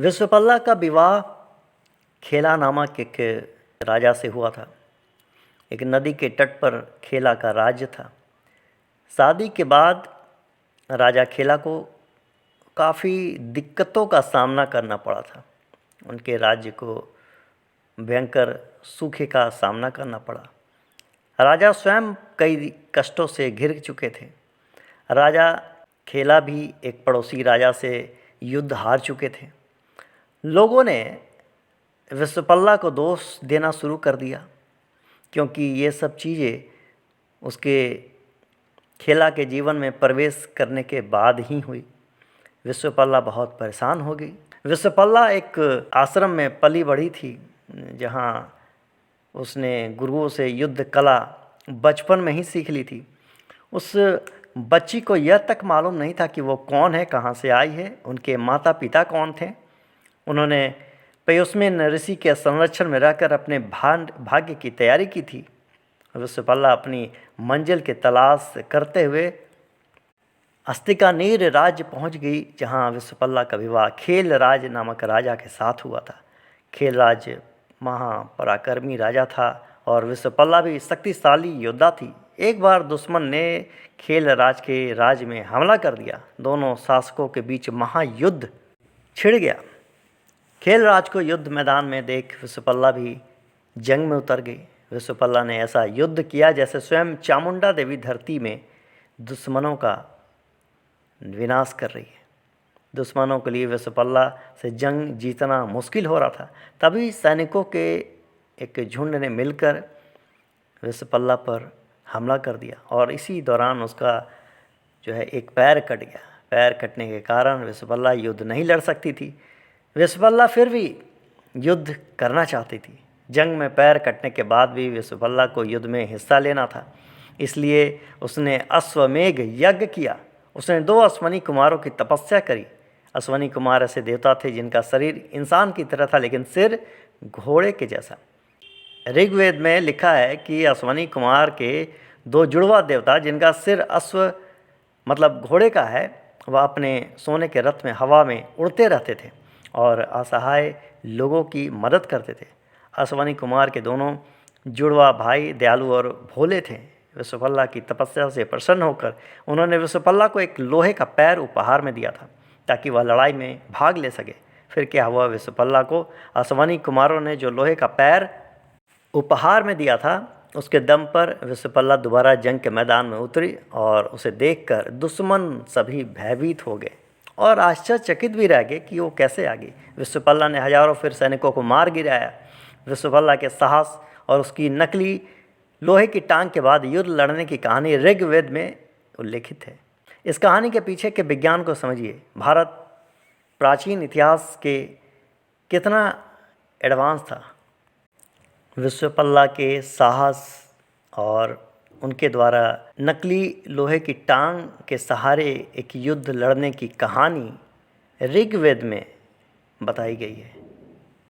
विश्वपल्ला का विवाह खेला नामक एक राजा से हुआ था। एक नदी के तट पर खेला का राज्य था। शादी के बाद राजा खेला को काफ़ी दिक्कतों का सामना करना पड़ा था। उनके राज्य को भयंकर सूखे का सामना करना पड़ा। राजा स्वयं कई कष्टों से घिर चुके थे। राजा खेला भी एक पड़ोसी राजा से युद्ध हार चुके थे। लोगों ने विश्वपल्ला को दोष देना शुरू कर दिया, क्योंकि ये सब चीज़ें उसके खेला के जीवन में प्रवेश करने के बाद ही हुई। विश्वपल्ला बहुत परेशान हो गई। विश्वपल्ला एक आश्रम में पली बढ़ी थी, जहाँ उसने गुरुओं से युद्ध कला बचपन में ही सीख ली थी। उस बच्ची को यह तक मालूम नहीं था कि वो कौन है, कहाँ से आई है, उनके माता पिता कौन थे। उन्होंने पयोस्मेन ऋषि के संरक्षण में रहकर अपने भाग्य की तैयारी की थी। विश्वपल्ला अपनी मंजिल की तलाश करते हुए अस्तिकानीर राज्य पहुंच गई, जहां विश्वपल्ला का विवाह खेल राज नामक राजा के साथ हुआ था। खेल राज महापराक्रमी राजा था और विश्वपल्ला भी शक्तिशाली योद्धा थी। एक बार दुश्मन ने खेल राज के राज्य में हमला कर दिया। दोनों शासकों के बीच महायुद्ध छिड़ गया। खेल राज को युद्ध मैदान में देख विश्वपल्ला भी जंग में उतर गई। विश्वपल्ला ने ऐसा युद्ध किया जैसे स्वयं चामुंडा देवी धरती में दुश्मनों का विनाश कर रही है। दुश्मनों के लिए विश्वपल्ला से जंग जीतना मुश्किल हो रहा था। तभी सैनिकों के एक झुंड ने मिलकर विश्वपल्ला पर हमला कर दिया और इसी दौरान उसका जो है एक पैर कट गया। पैर कटने के कारण विश्वपल्ला युद्ध नहीं लड़ सकती थी। विश्वपल्ला फिर भी युद्ध करना चाहती थी। जंग में पैर कटने के बाद भी विश्वपल्ला को युद्ध में हिस्सा लेना था, इसलिए उसने अश्वमेघ यज्ञ किया। उसने 2 अश्वनी कुमारों की तपस्या करी। अश्वनी कुमार ऐसे देवता थे जिनका शरीर इंसान की तरह था, लेकिन सिर घोड़े के जैसा। ऋग्वेद में लिखा है कि अश्वनी कुमार के 2 जुड़वा देवता, जिनका सिर अश्व मतलब घोड़े का है, वह अपने सोने के रथ में हवा में उड़ते रहते थे और असहाय लोगों की मदद करते थे। अश्वनी कुमार के दोनों जुड़वा भाई दयालु और भोले थे। विश्वपल्ला की तपस्या से प्रसन्न होकर उन्होंने विश्वपल्ला को एक लोहे का पैर उपहार में दिया था, ताकि वह लड़ाई में भाग ले सके। फिर क्या हुआ, विश्वपल्ला को अश्वनी कुमारों ने जो लोहे का पैर उपहार में दिया था, उसके दम पर विश्वपल्ला दोबारा जंग के मैदान में उतरी और उसे देखकर दुश्मन सभी भयभीत हो गए और आश्चर्यचकित भी रह गए कि वो कैसे आ गई। विश्वपल्ला ने हजारों फिर सैनिकों को मार गिराया। विश्वपल्ला के साहस और उसकी नकली लोहे की टांग के बाद युद्ध लड़ने की कहानी ऋग्वेद में उल्लेखित है। इस कहानी के पीछे के विज्ञान को समझिए। भारत प्राचीन इतिहास के कितना एडवांस था। विश्वपल्ला के साहस और उनके द्वारा नकली लोहे की टांग के सहारे एक युद्ध लड़ने की कहानी ऋग्वेद में बताई गई है।